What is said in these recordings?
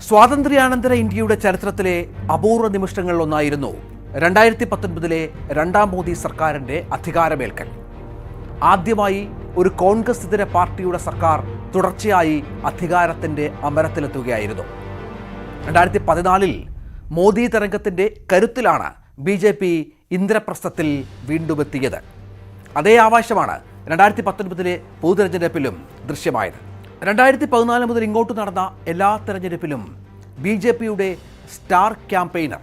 സ്വാതന്ത്ര്യാനന്തര ഇന്ത്യയുടെ ചരിത്രത്തിലെ അപൂർവ നിമിഷങ്ങളിലൊന്നായിരുന്നു 2019 രണ്ടാം മോദി സർക്കാരിൻ്റെ അധികാരമേൽക്കൽ. ആദ്യമായി ഒരു കോൺഗ്രസ് ഇതര പാർട്ടിയുടെ സർക്കാർ തുടർച്ചയായി അധികാരത്തിൻ്റെ അമരത്തിലെത്തുകയായിരുന്നു. 2014 മോദി തരംഗത്തിൻ്റെ കരുത്തിലാണ് BJP ഇന്ദ്രപ്രസ്ഥത്തിൽ വീണ്ടും എത്തിയത്. അതേ ആവേശമാണ് 2019 പൊതുതെരഞ്ഞെടുപ്പിലും ദൃശ്യമായത്. 2014 മുതൽ ഇങ്ങോട്ട് നടന്ന എല്ലാ തെരഞ്ഞെടുപ്പിലും BJPയുടെ സ്റ്റാർ ക്യാമ്പയിനർ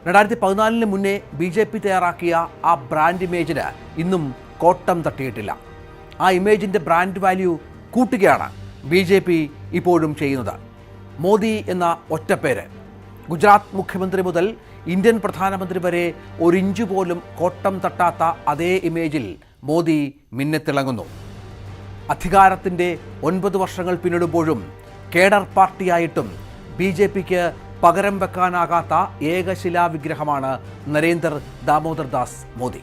2014 മുന്നേ BJP തയ്യാറാക്കിയ ആ ബ്രാൻഡ് ഇമേജിന് ഇന്നും കോട്ടം തട്ടിയിട്ടില്ല. ആ ഇമേജിൻ്റെ ബ്രാൻഡ് വാല്യൂ കൂട്ടുകയാണ് BJP ഇപ്പോഴും ചെയ്യുന്നത്. മോദി എന്ന ഒറ്റപ്പേര്, ഗുജറാത്ത് മുഖ്യമന്ത്രി മുതൽ ഇന്ത്യൻ പ്രധാനമന്ത്രി വരെ ഒരിഞ്ചു പോലും കോട്ടം തട്ടാത്ത അതേ ഇമേജിൽ മോദി മിന്നിത്തിളങ്ങുന്നു. അധികാരത്തിൻ്റെ 9 വർഷങ്ങൾ പിന്നിടുമ്പോഴും കേഡർ പാർട്ടിയായിട്ടും BJPക്ക് പകരം വെക്കാനാകാത്ത ഏകശിലാ വിഗ്രഹമാണ് നരേന്ദ്ര ദാമോദർ ദാസ് മോദി.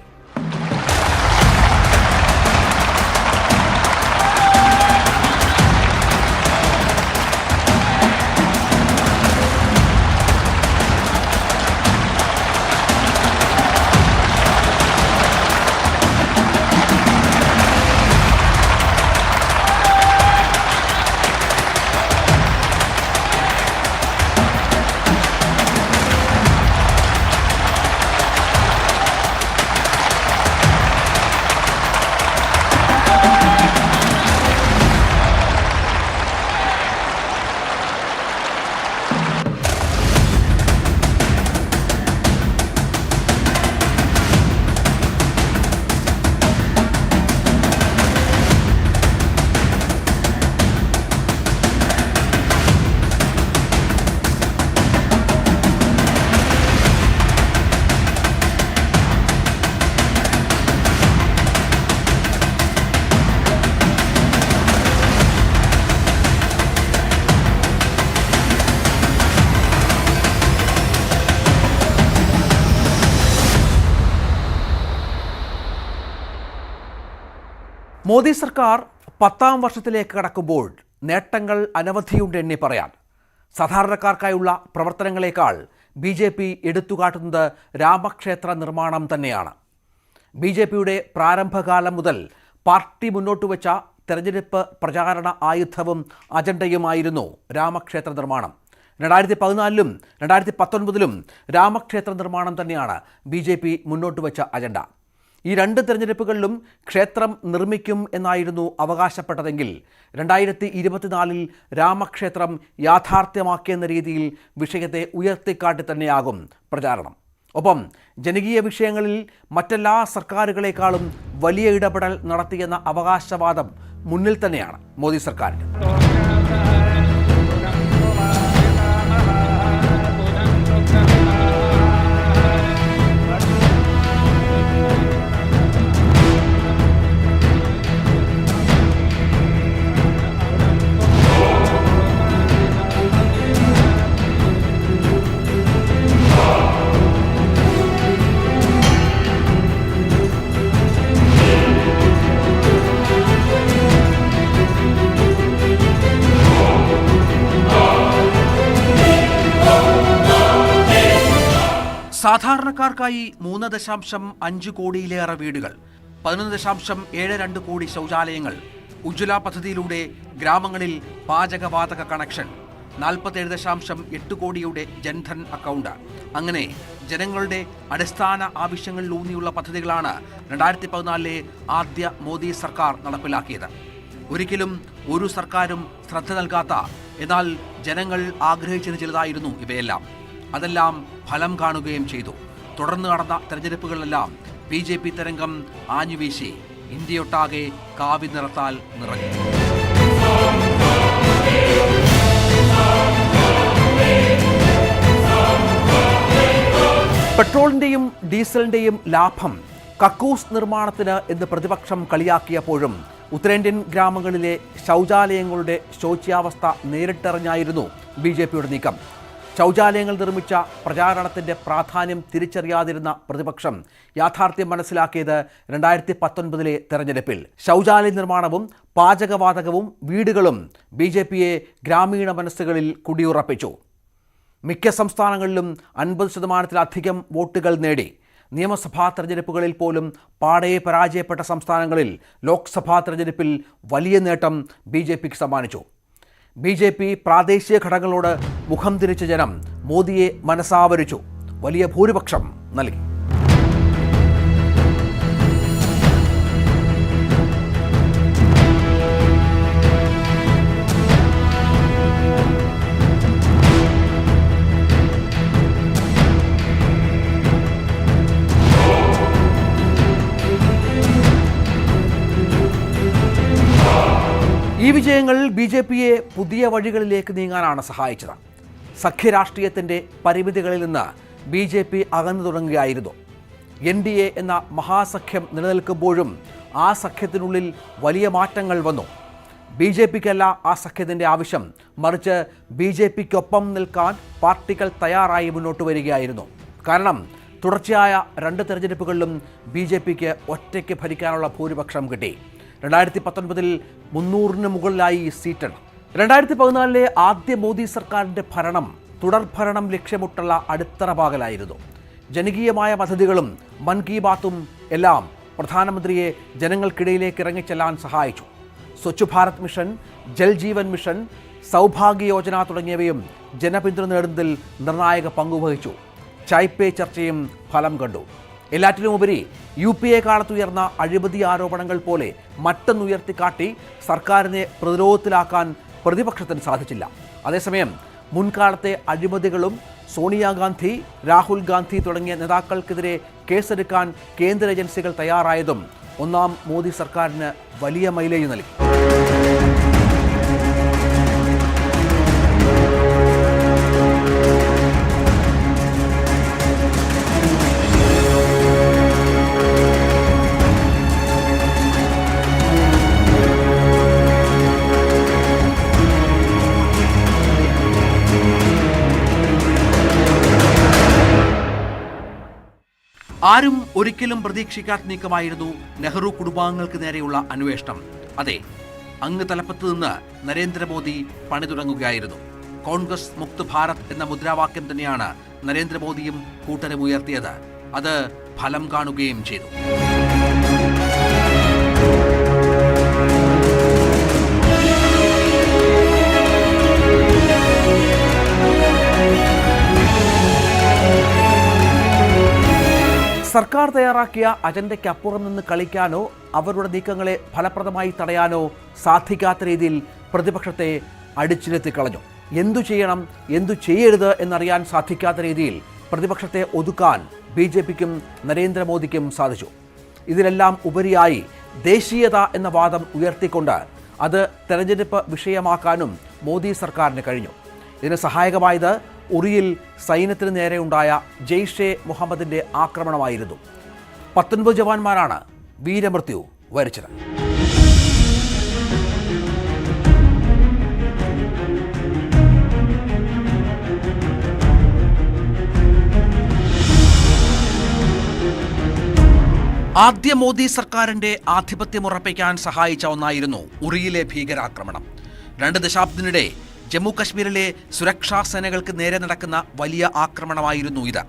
മോദി സർക്കാർ 10ാം വർഷത്തിലേക്ക് കടക്കുമ്പോൾ നേട്ടങ്ങൾ അനവധിയുണ്ട് എണ്ണി പറയാൻ. സാധാരണക്കാർക്കായുള്ള പ്രവർത്തനങ്ങളെക്കാൾ BJP എടുത്തുകാട്ടുന്നത് രാമക്ഷേത്ര നിർമ്മാണം തന്നെയാണ്. BJPയുടെ പ്രാരംഭകാലം മുതൽ പാർട്ടി മുന്നോട്ട് വെച്ച തെരഞ്ഞെടുപ്പ് പ്രചാരണ ആയുധവും അജണ്ടയുമായിരുന്നു രാമക്ഷേത്ര നിർമ്മാണം. 2014 2019 രാമക്ഷേത്ര നിർമ്മാണം തന്നെയാണ് BJP മുന്നോട്ട് വെച്ച അജണ്ട. ഈ 2 തെരഞ്ഞെടുപ്പുകളിലും ക്ഷേത്രം നിർമ്മിക്കും എന്നായിരുന്നു അവകാശപ്പെട്ടതെങ്കിൽ 2024 രാമക്ഷേത്രം യാഥാർത്ഥ്യമാക്കിയെന്ന രീതിയിൽ വിഷയത്തെ ഉയർത്തിക്കാട്ടി തന്നെയാകും പ്രചാരണം. ഒപ്പം ജനകീയ വിഷയങ്ങളിൽ മറ്റെല്ലാ സർക്കാരുകളെക്കാളും വലിയ ഇടപെടൽ നടത്തിയെന്ന അവകാശവാദം മുന്നിൽ തന്നെയാണ് മോദി സർക്കാരിന്. സാധാരണക്കാർക്കായി 3.5 കോടിയിലേറെ വീടുകൾ, 11.72 കോടി ശൗചാലയങ്ങൾ, ഉജ്ജ്വല പദ്ധതിയിലൂടെ ഗ്രാമങ്ങളിൽ പാചകവാതക കണക്ഷൻ, 47.8 കോടിയുടെ ജൻധൻ അക്കൗണ്ട്. അങ്ങനെ ജനങ്ങളുടെ അടിസ്ഥാന ആവശ്യങ്ങളിലൂന്നിയുള്ള പദ്ധതികളാണ് 2014 ആദ്യ മോദി സർക്കാർ നടപ്പിലാക്കിയത്. ഒരിക്കലും ഒരു സർക്കാരും ശ്രദ്ധ നൽകാത്ത, എന്നാൽ ജനങ്ങൾ ആഗ്രഹിച്ചത് ചിലതായിരുന്നു ഇവയെല്ലാം. അതെല്ലാം ഫലം കാണുകയും ചെയ്തു. തുടർന്ന് നടന്ന തെരഞ്ഞെടുപ്പുകളിലെല്ലാം BJP തരംഗം ആഞ്ഞുവീശി ഇന്ത്യയൊട്ടാകെ കാവി നിറത്താൽ നിറഞ്ഞു. പെട്രോളിൻ്റെയും ഡീസലിൻ്റെയും ലാഭം കക്കൂസ് നിർമ്മാണത്തിന് എന്ന് പ്രതിപക്ഷം കളിയാക്കിയപ്പോഴും ഉത്തരേന്ത്യൻ ഗ്രാമങ്ങളിലെ ശൗചാലയങ്ങളുടെ ശോച്യാവസ്ഥ നേരിട്ടറിഞ്ഞായിരുന്നു BJPയുടെ നീക്കം. ശൗചാലയങ്ങൾ നിർമ്മിച്ച പ്രചാരണത്തിൻ്റെ പ്രാധാന്യം തിരിച്ചറിയാതിരുന്ന പ്രതിപക്ഷം യാഥാർത്ഥ്യം മനസ്സിലാക്കിയത് 2019 തെരഞ്ഞെടുപ്പിൽ. ശൗചാലയ നിർമ്മാണവും പാചകവാതകവും വീടുകളും BJPയെ ഗ്രാമീണ മനസ്സുകളിൽ കുടിയുറപ്പിച്ചു. മിക്ക സംസ്ഥാനങ്ങളിലും 50%-ലധികം വോട്ടുകൾ നേടി. നിയമസഭാ തെരഞ്ഞെടുപ്പുകളിൽ പോലും പാടെ പരാജയപ്പെട്ട സംസ്ഥാനങ്ങളിൽ ലോക്സഭാ തെരഞ്ഞെടുപ്പിൽ വലിയ നേട്ടം BJPക്ക് സമ്മാനിച്ചു. BJP പ്രാദേശിക ഘടകങ്ങളോട് മുഖം തിരിച്ച ജനം മോദിയെ മനസാവരിച്ചു. വലിയ ഭൂരിപക്ഷം നൽകി. ഈ വിജയങ്ങൾ BJPയെ പുതിയ വഴികളിലേക്ക് നീങ്ങാനാണ് സഹായിച്ചത്. സഖ്യരാഷ്ട്രീയത്തിൻ്റെ പരിമിതികളിൽ നിന്ന് BJP അകന്നു തുടങ്ങുകയായിരുന്നു. NDA എന്ന മഹാസഖ്യം നിലനിൽക്കുമ്പോഴും ആ സഖ്യത്തിനുള്ളിൽ വലിയ മാറ്റങ്ങൾ വന്നു. BJPക്കല്ല ആ സഖ്യത്തിൻ്റെ ആവശ്യം, മറിച്ച് BJPക്കൊപ്പം നിൽക്കാൻ പാർട്ടികൾ തയ്യാറായി മുന്നോട്ട് വരികയായിരുന്നു. കാരണം തുടർച്ചയായ 2 തെരഞ്ഞെടുപ്പുകളിലും BJPക്ക് ഒറ്റയ്ക്ക് ഭരിക്കാനുള്ള ഭൂരിപക്ഷം കിട്ടി. 2019-ൽ 300-ന് മുകളിലായി സീറ്റാണ്. 2014-ലെ ആദ്യ മോദി സർക്കാരിൻ്റെ ഭരണം തുടർഭരണം ലക്ഷ്യമിട്ടുള്ള അടിത്തറപാകലായിരുന്നു. ജനകീയമായ പദ്ധതികളും മൻ കി ബാത്തും എല്ലാം പ്രധാനമന്ത്രിയെ ജനങ്ങൾക്കിടയിലേക്ക് ഇറങ്ങിച്ചെല്ലാൻ സഹായിച്ചു. സ്വച്ഛ് ഭാരത് മിഷൻ, ജൽ ജീവൻ മിഷൻ, സൗഭാഗ്യ യോജന തുടങ്ങിയവയും ജനപിന്തുണ നേടുന്നതിൽ നിർണായക പങ്കുവഹിച്ചു. ചായ് പേ ചർച്ചയും ഫലം കണ്ടു. എല്ലാറ്റിലുമുപരി UPA കാലത്തുയർന്ന അഴിമതി ആരോപണങ്ങൾ പോലെ മറ്റൊന്നുയർത്തിക്കാട്ടി സർക്കാരിനെ പ്രതിരോധത്തിലാക്കാൻ പ്രതിപക്ഷത്തിന് സാധിച്ചില്ല. അതേസമയം മുൻകാലത്തെ അഴിമതികളും സോണിയാഗാന്ധി, രാഹുൽ ഗാന്ധി തുടങ്ങിയ നേതാക്കൾക്കെതിരെ കേസെടുക്കാൻ കേന്ദ്ര ഏജൻസികൾ തയ്യാറായതും ഒന്നാം മോദി സർക്കാരിന് വലിയ മൈലേജ് നൽകി. ആരും ഒരിക്കലും പ്രതീക്ഷിക്കാത്ത നീക്കമായിരുന്നു നെഹ്റു കുടുംബാംഗങ്ങൾക്ക് നേരെയുള്ള അന്വേഷണം. അതെ, അങ്ങ് തലപ്പത്ത് നിന്ന് നരേന്ദ്രമോദി പണി തുടങ്ങുകയായിരുന്നു. കോൺഗ്രസ് മുക്ത് ഭാരത് എന്ന മുദ്രാവാക്യം തന്നെയാണ് നരേന്ദ്രമോദിയും കൂട്ടരും ഉയർത്തിയത്. അത് ഫലം കാണുകയും ചെയ്തു. സർക്കാർ തയ്യാറാക്കിയ അജണ്ടയ്ക്കപ്പുറം നിന്ന് കളിക്കാനോ അവരുടെ നീക്കങ്ങളെ ഫലപ്രദമായി തടയാനോ സാധിക്കാത്ത രീതിയിൽ പ്രതിപക്ഷത്തെ അടിച്ചിരുത്തിക്കളഞ്ഞു. എന്തു ചെയ്യണം, എന്തു ചെയ്യരുത് എന്നറിയാൻ സാധിക്കാത്ത രീതിയിൽ പ്രതിപക്ഷത്തെ ഒതുക്കാൻ BJPക്കും നരേന്ദ്രമോദിക്കും സാധിച്ചു. ഇതിലെല്ലാം ഉപരിയായി ദേശീയത എന്ന വാദം ഉയർത്തിക്കൊണ്ട് അത് തെരഞ്ഞെടുപ്പ് വിഷയമാക്കാനും മോദി സർക്കാരിന് കഴിഞ്ഞു. ഇതിന് സഹായകമായത് ഉറിയിൽ സൈന്യത്തിന് നേരെയുണ്ടായ ജെയ്ഷെ മുഹമ്മദിൻ്റെ ആക്രമണമായിരുന്നു. 19 ജവാന്മാരാണ് വീരമൃത്യു വരിച്ചത്. ആദ്യ മോദി സർക്കാരിൻ്റെ ആധിപത്യം ഉറപ്പിക്കാൻ സഹായിച്ച ഒന്നായിരുന്നു ഉറിയിലെ ഭീകരാക്രമണം. 2 ദശാബ്ദത്തിനിടെ ജമ്മു കശ്മീരിലെ സുരക്ഷാ സേനകൾക്ക് നേരെ നടക്കുന്ന വലിയ ആക്രമണമായിരുന്നു ഇത്.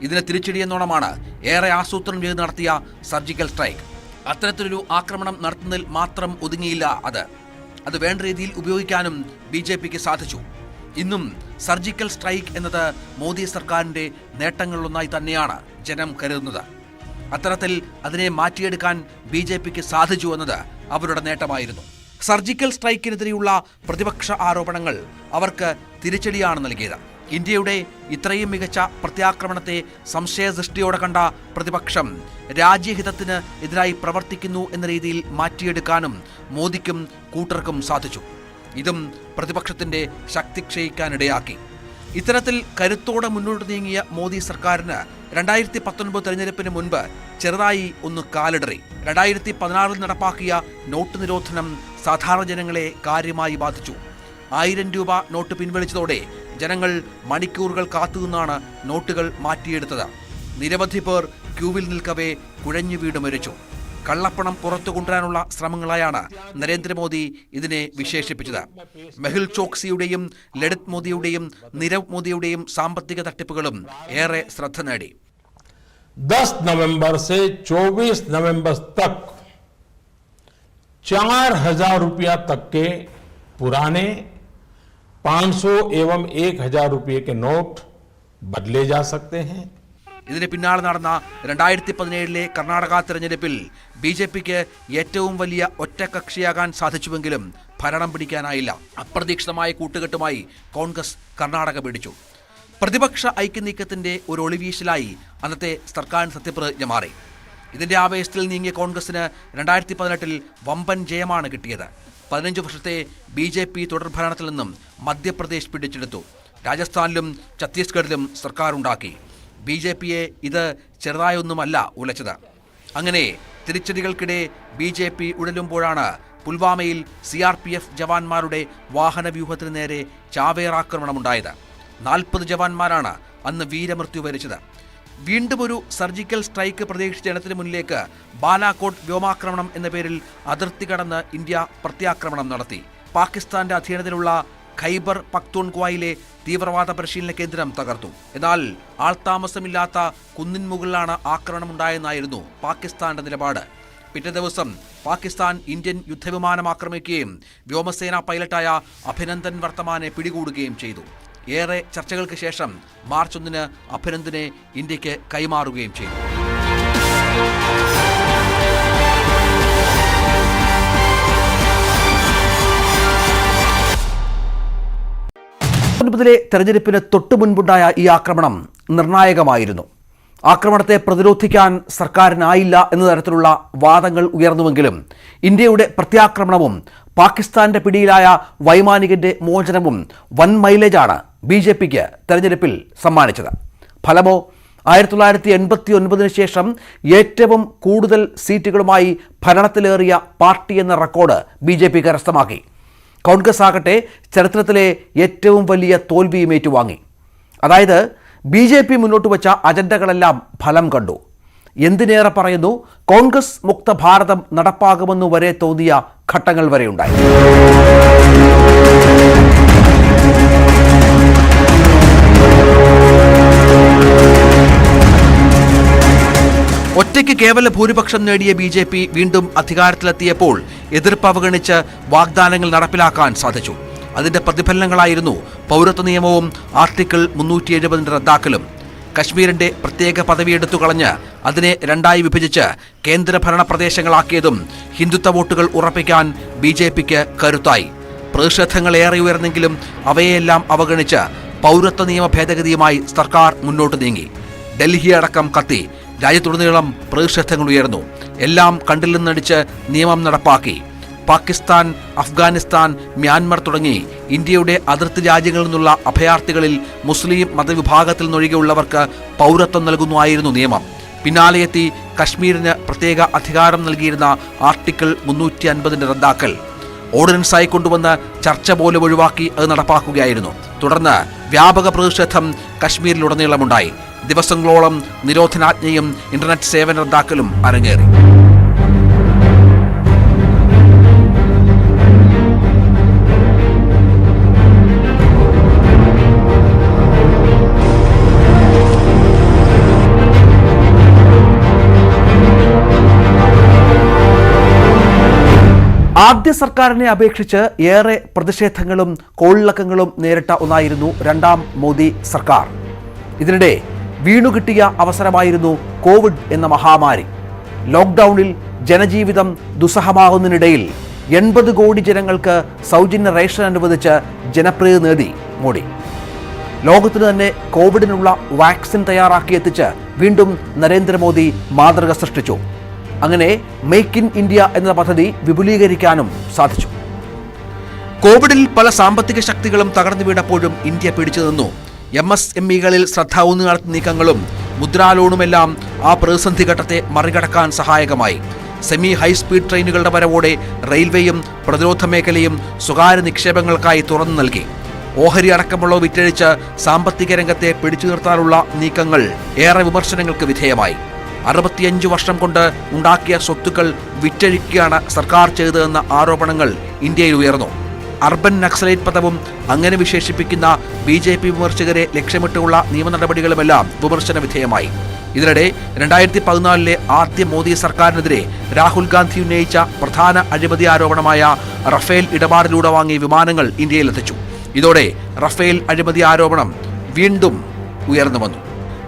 ഇതിന് തിരിച്ചടിയെന്നോണമാണ് ഏറെ ആസൂത്രണം ചെയ്ത് നടത്തിയ സർജിക്കൽ സ്ട്രൈക്ക്. അത്തരത്തിലൊരു ആക്രമണം നടത്തുന്നതിൽ മാത്രം ഒതുങ്ങിയില്ല അത് വേണ്ട രീതിയിൽ ഉപയോഗിക്കാനും BJPക്ക് സാധിച്ചു. ഇന്നും സർജിക്കൽ സ്ട്രൈക്ക് എന്നത് മോദി സർക്കാരിൻ്റെ നേട്ടങ്ങളിലൊന്നായി തന്നെയാണ് ജനം കരുതുന്നത്. അത്തരത്തിൽ അതിനെ മാറ്റിയെടുക്കാൻ BJPക്ക് സാധിച്ചു എന്നത് അവരുടെ നേട്ടമായിരുന്നു. സർജിക്കൽ സ്ട്രൈക്കിനെതിരെയുള്ള പ്രതിപക്ഷ ആരോപണങ്ങൾ അവർക്ക് തിരിച്ചടിയാണ് നൽകിയത്. ഇന്ത്യയുടെ ഇത്രയും മികച്ച പ്രത്യാക്രമണത്തെ സംശയദൃഷ്ടിയോടെ കണ്ട പ്രതിപക്ഷം രാജ്യഹിതത്തിന് എതിരായി പ്രവർത്തിക്കുന്നു എന്ന രീതിയിൽ മാറ്റിയെടുക്കാനും മോദിക്കും കൂട്ടർക്കും സാധിച്ചു. ഇതും പ്രതിപക്ഷത്തിൻ്റെ ശക്തി ക്ഷയിക്കാനിടയാക്കി. ഇത്തരത്തിൽ കരുത്തോടെ മുന്നോട്ട് നീങ്ങിയ മോദി സർക്കാരിന് 2019 തെരഞ്ഞെടുപ്പിന് മുൻപ് ചെറുതായി ഒന്ന് കാലിടറി. 2016 നടപ്പാക്കിയ നോട്ട് നിരോധനം സാധാരണ ജനങ്ങളെ കാര്യമായി ബാധിച്ചു. 1000 രൂപ നോട്ട് പിൻവലിച്ചതോടെ ജനങ്ങൾ മണിക്കൂറുകൾ കാത്തുനിന്നാണ് നോട്ടുകൾ മാറ്റിയെടുത്തത്. നിരവധി പേർ ക്യൂവിൽ നിൽക്കവേ കുഴഞ്ഞു വീട് മരിച്ചു. കള്ളപ്പണം പുറത്തു കൊണ്ടുവരാനുള്ള ശ്രമങ്ങളായാണ് നരേന്ദ്രമോദി ഇതിനെ വിശേഷിപ്പിച്ചത്. മെഹുൽ ചോക്സിയുടെയും ലളിത് മോദിയുടെയും നീരവ് മോദിയുടെയും സാമ്പത്തിക തട്ടിപ്പുകളും ഏറെ ശ്രദ്ധ നേടി. 10 नवंबर से 24 नवंबर तक 4,000 रुपया तक के पुराने 500 एवं 1,000 रुपये के नोट बदले जा सकते हैं. ഇതിന് പിന്നാലെ നടന്ന 2017 കർണാടക തെരഞ്ഞെടുപ്പിൽ BJPക്ക് ഏറ്റവും വലിയ ഒറ്റക്കക്ഷിയാകാൻ സാധിച്ചുവെങ്കിലും ഭരണം പിടിക്കാനായില്ല. അപ്രതീക്ഷിതമായ കൂട്ടുകെട്ടുമായി കോൺഗ്രസ് കർണാടക പിടിച്ചു. പ്രതിപക്ഷ ഐക്യനീക്കത്തിന്റെ ഒരു ഒളിവീശലായി അന്നത്തെ സർക്കാർ സത്യപ്രതിജ്ഞ മാറി. ഇതിന്റെ ആവേശത്തിൽ നീങ്ങിയ കോൺഗ്രസിന് 2018 വമ്പൻ ജയമാണ് കിട്ടിയത്. 15 വർഷത്തെ BJP തുടർഭരണത്തിൽ നിന്നും മധ്യപ്രദേശ് പിടിച്ചെടുത്തു. രാജസ്ഥാനിലും ഛത്തീസ്ഗഡിലും സർക്കാർ ഉണ്ടാക്കി. BJPയെ ഇത് ചെറുതായൊന്നുമല്ല ഉലച്ചത്. അങ്ങനെ തിരിച്ചടികൾക്കിടെ BJP ഉഴലുമ്പോഴാണ് പുൽവാമയിൽ CRPF ജവാന്മാരുടെ വാഹനവ്യൂഹത്തിന് നേരെ ചാവേറാക്രമണമുണ്ടായത്. 40 ജവാന്മാരാണ് അന്ന് വീരമൃത്യു വരിച്ചത്. വീണ്ടും ഒരു സർജിക്കൽ സ്ട്രൈക്ക് പ്രതീക്ഷിച്ച ജനത്തിന് മുന്നിലേക്ക് ബാലാകോട്ട് വ്യോമാക്രമണം എന്ന പേരിൽ അതിർത്തി കടന്ന് ഇന്ത്യ പ്രത്യാക്രമണം നടത്തി. പാകിസ്ഥാന്റെ അധീനതയിലുള്ള ഖൈബർ പക്തൂൺഖ്വയിലെ തീവ്രവാദ പരിശീലന കേന്ദ്രം തകർത്തു. എന്നാൽ ആൾതാമസമില്ലാത്ത കുന്നിൻ മുകളിലാണ് ആക്രമണമുണ്ടായെന്നായിരുന്നു പാകിസ്ഥാന്റെ നിലപാട്. പിറ്റേ ദിവസം പാകിസ്ഥാൻ ഇന്ത്യൻ യുദ്ധവിമാനം ആക്രമിക്കുകയും വ്യോമസേന പൈലറ്റായ അഭിനന്ദൻ വർത്തമാനെ പിടികൂടുകയും ചെയ്തു. ഏറെ ചർച്ചകൾക്ക് ശേഷം മാർച്ച് 1 അഭിനന്ദനെ ഇന്ത്യക്ക് കൈമാറുകയും ചെയ്തു. തെരഞ്ഞെടുപ്പിന് തൊട്ടു മുൻപുണ്ടായ ഈ ആക്രമണം നിർണായകമായിരുന്നു. ആക്രമണത്തെ പ്രതിരോധിക്കാൻ സർക്കാരിനായില്ല എന്ന തരത്തിലുള്ള വാദങ്ങൾ ഉയർന്നുവെങ്കിലും ഇന്ത്യയുടെ പ്രത്യാക്രമണവും പാകിസ്ഥാന്റെ പിടിയിലായ വൈമാനികന്റെ മോചനവും വൻ മൈലേജാണ് BJPക്ക് തെരഞ്ഞെടുപ്പിൽ സമ്മാനിച്ചത്. ഫലമോ 1989 ശേഷം ഏറ്റവും കൂടുതൽ സീറ്റുകളുമായി ഭരണത്തിലേറിയ പാർട്ടി എന്ന റെക്കോർഡ് BJP കരസ്ഥമാക്കി. കോൺഗ്രസ് ആകട്ടെ ചരിത്രത്തിലെ ഏറ്റവും വലിയ തോൽവിയും ഏറ്റുവാങ്ങി. അതായത് BJP മുന്നോട്ട് വച്ച അജണ്ടകളെല്ലാം ഫലം കണ്ടു. എന്തിനേറെ പറയുന്നു, കോൺഗ്രസ് മുക്ത ഭാരതം നടപ്പാകുമെന്നു വരെ തോന്നിയ ഘട്ടങ്ങൾ വരെയുണ്ടായി. ഒറ്റയ്ക്ക് കേവല ഭൂരിപക്ഷം നേടിയ BJP വീണ്ടും അധികാരത്തിലെത്തിയപ്പോൾ എതിർപ്പ് അവഗണിച്ച് വാഗ്ദാനങ്ങൾ നടപ്പിലാക്കാൻ സാധിച്ചു. അതിന്റെ പ്രതിഫലനങ്ങളായിരുന്നു പൗരത്വ നിയമവും ആർട്ടിക്കിൾ 370 റദ്ദാക്കലും. കശ്മീരിന്റെ പ്രത്യേക പദവി എടുത്തു കളഞ്ഞ് അതിനെ 2ആയി വിഭജിച്ച് കേന്ദ്രഭരണ പ്രദേശങ്ങളാക്കിയതും ഹിന്ദുത്വ വോട്ടുകൾ ഉറപ്പിക്കാൻ BJPക്ക് കരുത്തായി. പ്രതിഷേധങ്ങൾ ഏറെ ഉയർന്നെങ്കിലും അവയെല്ലാം അവഗണിച്ച് പൗരത്വ നിയമ ഭേദഗതിയുമായി സർക്കാർ മുന്നോട്ട് നീങ്ങി. ഡൽഹി അടക്കം കത്തി. രാജ്യത്തുടനീളം പ്രതിഷേധങ്ങൾ ഉയർന്നു. എല്ലാം കണ്ടിൽ നിന്നടിച്ച് നിയമം നടപ്പാക്കി. പാകിസ്ഥാൻ, അഫ്ഗാനിസ്ഥാൻ, മ്യാൻമർ തുടങ്ങി ഇന്ത്യയുടെ അതിർത്തി രാജ്യങ്ങളിൽ നിന്നുള്ള അഭയാർത്ഥികളിൽ മുസ്ലിം മതവിഭാഗത്തിൽ നിന്നൊഴികെയുള്ളവർക്ക് പൗരത്വം നൽകുന്നതായിരുന്നു നിയമം. പിന്നാലെയെത്തി കശ്മീരിന് പ്രത്യേക അധികാരം നൽകിയിരുന്ന ആർട്ടിക്കിൾ 350 റദ്ദാക്കൽ. ഓർഡിനൻസായി കൊണ്ടുവന്ന് ചർച്ച പോലും ഒഴിവാക്കി അത് നടപ്പാക്കുകയായിരുന്നു. തുടർന്ന് വ്യാപക പ്രതിഷേധം കശ്മീരിലുടനീളമുണ്ടായി. ദിവസങ്ങളോളം നിരോധനാജ്ഞയും ഇന്റർനെറ്റ് സേവന റദ്ദാക്കലും അരങ്ങേറി. ആദ്യ സർക്കാരിനെ അപേക്ഷിച്ച് ഏറെ പ്രതിഷേധങ്ങളും കോളിളക്കങ്ങളും നേരിട്ട ഒന്നായിരുന്നു രണ്ടാം മോദി സർക്കാർ. ഇതിനിടെ വീണുകിട്ടിയ അവസരമായിരുന്നു കോവിഡ് എന്ന മഹാമാരി. ലോക്ക്ഡൌണിൽ ജനജീവിതം ദുസ്സഹമാകുന്നതിനിടയിൽ 80 കോടി ജനങ്ങൾക്ക് സൗജന്യ റേഷൻ അനുവദിച്ച് ജനപ്രീതി നേടി മോദി. ലോകത്തിന് തന്നെ കോവിഡിനുള്ള വാക്സിൻ തയ്യാറാക്കി എത്തിച്ച് വീണ്ടും നരേന്ദ്രമോദി മാതൃക സൃഷ്ടിച്ചു. അങ്ങനെ മേക്ക് ഇൻ ഇന്ത്യ എന്ന പദ്ധതി വിപുലീകരിക്കാനും സാധിച്ചു. കോവിഡിൽ പല സാമ്പത്തിക ശക്തികളും തകർന്നു വീണപ്പോഴും ഇന്ത്യ പിടിച്ചു നിന്നു. MSMEകളിൽ ശ്രദ്ധ ഊന്നി നടത്തുന്ന നീക്കങ്ങളും മുദ്രാ ലോണുമെല്ലാം ആ പ്രതിസന്ധി ഘട്ടത്തെ മറികടക്കാൻ സഹായകമായി. സെമി ഹൈസ്പീഡ് ട്രെയിനുകളുടെ വരവോടെ റെയിൽവേയും പ്രതിരോധ മേഖലയും സ്വകാര്യ നിക്ഷേപങ്ങൾക്കായി തുറന്നു നൽകി. ഓഹരി അടക്കമുള്ള വിറ്റഴിച്ച് സാമ്പത്തിക രംഗത്തെ പിടിച്ചു നിർത്താനുള്ള നീക്കങ്ങൾ ഏറെ വിമർശനങ്ങൾക്ക് വിധേയമായി. 65 വർഷം കൊണ്ട് ഉണ്ടാക്കിയ സ്വത്തുക്കൾ വിറ്റഴിക്കുകയാണ് സർക്കാർ ചെയ്തതെന്ന ആരോപണങ്ങൾ ഇന്ത്യയിൽ ഉയർന്നു. അർബൻ നക്സലൈറ്റ് പദവും അങ്ങനെ വിശേഷിപ്പിക്കുന്ന BJP വിമർശകരെ ലക്ഷ്യമിട്ടുള്ള നിയമ നടപടികളുമെല്ലാം വിമർശന വിധേയമായി. ഇതിനിടെ 2014 ആദ്യ മോദി സർക്കാരിനെതിരെ രാഹുൽ ഗാന്ധി ഉന്നയിച്ച പ്രധാന അഴിമതി ആരോപണമായ റഫേൽ ഇടപാടിലൂടെ വാങ്ങിയ വിമാനങ്ങൾ ഇന്ത്യയിലെത്തിച്ചു. ഇതോടെ റഫേൽ അഴിമതി ആരോപണം വീണ്ടും ഉയർന്നു വന്നു.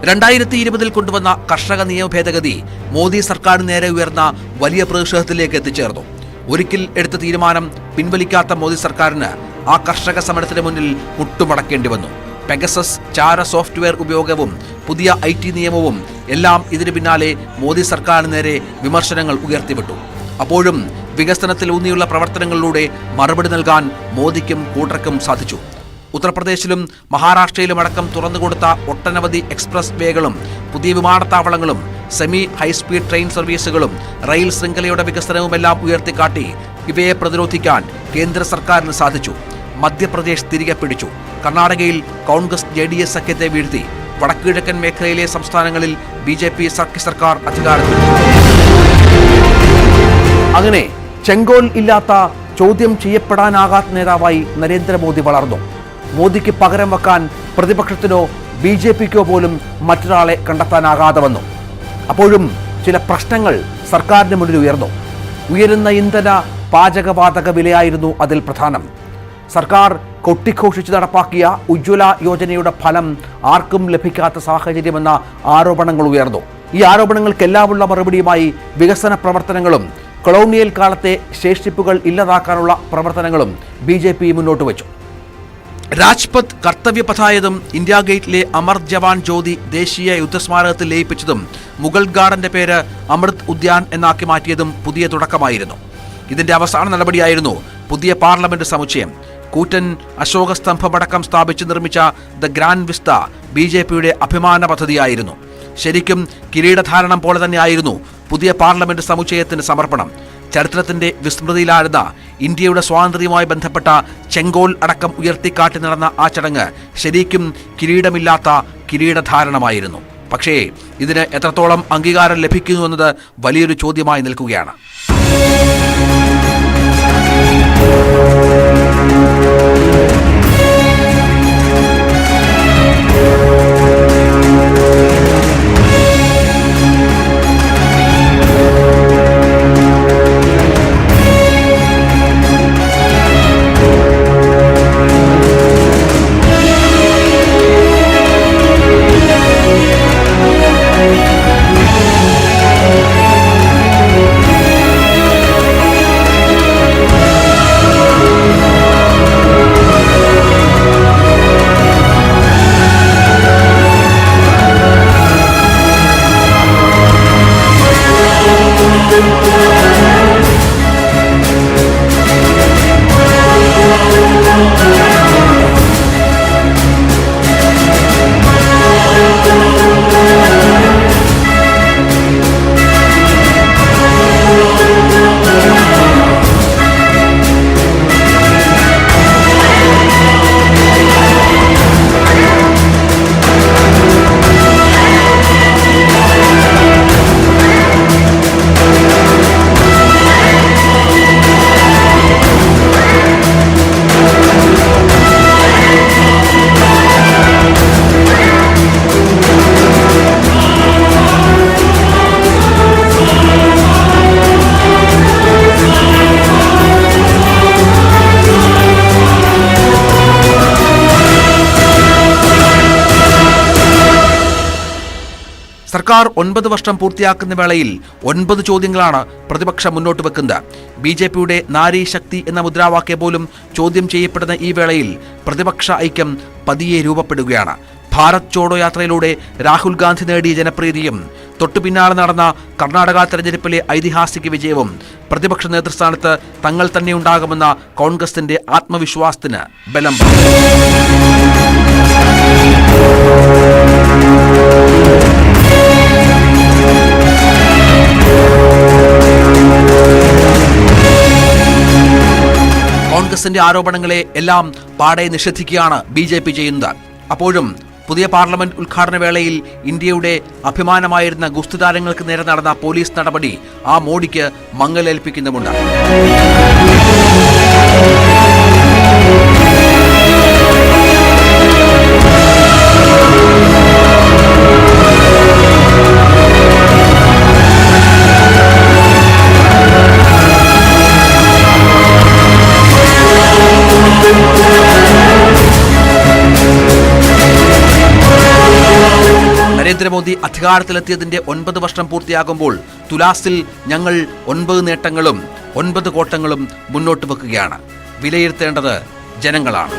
2020 കൊണ്ടുവന്ന കർഷക നിയമ ഭേദഗതി മോദി സർക്കാരിന് നേരെ ഉയർന്ന വലിയ പ്രതിഷേധത്തിലേക്ക് എത്തിച്ചേർന്നു. ഒരിക്കൽ എടുത്ത തീരുമാനം പിൻവലിക്കാത്ത മോദി സർക്കാരിന് ആ കർഷക സമരത്തിന് മുന്നിൽ മുട്ടുമടക്കേണ്ടി വന്നു. പെഗസസ് ചാര സോഫ്റ്റ്വെയർ ഉപയോഗവും പുതിയ IT നിയമവും എല്ലാം ഇതിനു പിന്നാലെ മോദി സർക്കാരിന് നേരെ വിമർശനങ്ങൾ ഉയർത്തിവിട്ടു. അപ്പോഴും വികസനത്തിൽ ഊന്നിയുള്ള പ്രവർത്തനങ്ങളിലൂടെ മറുപടി നൽകാൻ മോദിക്കും കൂട്ടർക്കും സാധിച്ചു. ഉത്തർപ്രദേശിലും മഹാരാഷ്ട്രയിലും അടക്കം തുറന്നുകൊടുത്ത ഒട്ടനവധി എക്സ്പ്രസ് വേകളും പുതിയ വിമാനത്താവളങ്ങളും സെമി ഹൈസ്പീഡ് ട്രെയിൻ സർവീസുകളും റെയിൽ ശൃംഖലയുടെ വികസനവുമെല്ലാം ഉയർത്തിക്കാട്ടി ഇവയെ പ്രതിരോധിക്കാൻ കേന്ദ്ര സർക്കാരിന് സാധിച്ചു. മധ്യപ്രദേശ് തിരികെ പിടിച്ചു. കർണാടകയിൽ കോൺഗ്രസ് JDS സഖ്യത്തെ വീഴ്ത്തി. വടക്കുകിഴക്കൻ മേഖലയിലെ സംസ്ഥാനങ്ങളിൽ BJP സർക്കാർ അധികാരത്തിൽ. അങ്ങനെ ചെങ്കോൽ ഇല്ലാത്ത, ചോദ്യം ചെയ്യപ്പെടാനാകാത്ത നേതാവായി നരേന്ദ്രമോദി വളർന്നു. മോദിക്ക് പകരം വെക്കാൻ പ്രതിപക്ഷത്തിനോ BJPക്കോ പോലും മറ്റൊരാളെ കണ്ടെത്താനാകാതെ വന്നു. അപ്പോഴും ചില പ്രശ്നങ്ങൾ സർക്കാരിന് മുന്നിൽ ഉയർന്നു. ഉയരുന്ന ഇന്ധന പാചകവാതക വിലയായിരുന്നു അതിൽ പ്രധാനം. സർക്കാർ കൊട്ടിഘോഷിച്ച് നടപ്പാക്കിയ ഉജ്ജ്വല യോജനയുടെ ഫലം ആർക്കും ലഭിക്കാത്ത സാഹചര്യമെന്ന ആരോപണങ്ങൾ ഉയർന്നു. ഈ ആരോപണങ്ങൾക്കെല്ലാമുള്ള മറുപടിയുമായി വികസന പ്രവർത്തനങ്ങളും കൊളോണിയൽ കാലത്തെ ശേഷിപ്പുകൾ ഇല്ലാതാക്കാനുള്ള പ്രവർത്തനങ്ങളും BJP മുന്നോട്ട് വച്ചു. രാജ്പഥ് കർത്തവ്യപഥായതും ഇന്ത്യ ഗേറ്റിലെ അമർ ജവാൻ ജ്യോതി ദേശീയ യുദ്ധസ്മാരകത്തിൽ ലയിപ്പിച്ചതും മുഗൾ ഗാർഡന്റെ പേര് അമൃത് ഉദ്യാൻ എന്നാക്കി മാറ്റിയതും പുതിയ തുടക്കമായിരുന്നു. ഇതിന്റെ അവസാന നടപടിയായിരുന്നു പുതിയ പാർലമെന്റ് സമുച്ചയം. കൂറ്റൻ അശോക സ്തംഭമടക്കം സ്ഥാപിച്ച് നിർമ്മിച്ച ദ ഗ്രാൻഡ് വിസ്ത BJPയുടെ അഭിമാന പദ്ധതിയായിരുന്നു. ശരിക്കും കിരീടധാരണം പോലെ തന്നെയായിരുന്നു പുതിയ പാർലമെന്റ് സമുച്ചയത്തിന്റെ സമർപ്പണം. ചരിത്രത്തിന്റെ വിസ്മൃതിയിലായിരുന്ന ഇന്ത്യയുടെ സ്വാതന്ത്ര്യവുമായി ബന്ധപ്പെട്ട ചെങ്കോൽ അടക്കം ഉയർത്തിക്കാട്ടി നടന്ന ആ ചടങ്ങ് ശരിക്കും കിരീടമില്ലാത്ത കിരീടധാരണമായിരുന്നു. പക്ഷേ ഇതിന് എത്രത്തോളം അംഗീകാരം ലഭിക്കുന്നു എന്നത് വലിയൊരു ചോദ്യമായി നിൽക്കുകയാണ്. സർക്കാർ 9 വർഷം പൂർത്തിയാക്കുന്ന വേളയിൽ 9 ചോദ്യങ്ങളാണ് പ്രതിപക്ഷം മുന്നോട്ട് വെക്കുന്നത്. BJPയുടെ നാരി ശക്തി എന്ന മുദ്രാവാക്യം പോലും ചോദ്യം ചെയ്യപ്പെടുന്ന ഈ വേളയിൽ പ്രതിപക്ഷ ഐക്യം പതിയെ രൂപപ്പെടുകയാണ്. ഭാരത് ചോഡോ യാത്രയിലൂടെ രാഹുൽ ഗാന്ധി നേടിയ ജനപ്രീതിയും തൊട്ടുപിന്നാലെ നടന്ന കർണാടക തെരഞ്ഞെടുപ്പിലെ ഐതിഹാസിക വിജയവും പ്രതിപക്ഷ നേതൃസ്ഥാനത്ത് തങ്ങൾ തന്നെ ഉണ്ടാകുമെന്ന കോൺഗ്രസിന്റെ ആത്മവിശ്വാസത്തിന് ബലം. കോൺഗ്രസിന്റെ ആരോപണങ്ങളെ എല്ലാം പാടെ നിഷേധിക്കുകയാണ് BJP ചെയ്യുന്നത്. അപ്പോഴും പുതിയ പാർലമെന്റ് ഉദ്ഘാടന വേളയിൽ ഇന്ത്യയുടെ അഭിമാനമായിരുന്ന ഗുസ്തി താരങ്ങൾക്ക് നേരെ നടന്ന പോലീസ് നടപടി ആ മോഡിക്ക് മങ്ങലേൽപ്പിക്കുന്നുമുണ്ട്. നരേന്ദ്രമോദി അധികാരത്തിലെത്തിയതിന്റെ 9 വർഷം പൂർത്തിയാകുമ്പോൾ തുലാസിൽ ഞങ്ങൾ 9 നേട്ടങ്ങളും 9 കോട്ടങ്ങളും മുന്നോട്ട് വെക്കുകയാണ്. വിലയിരുത്തേണ്ടത് ജനങ്ങളാണ്.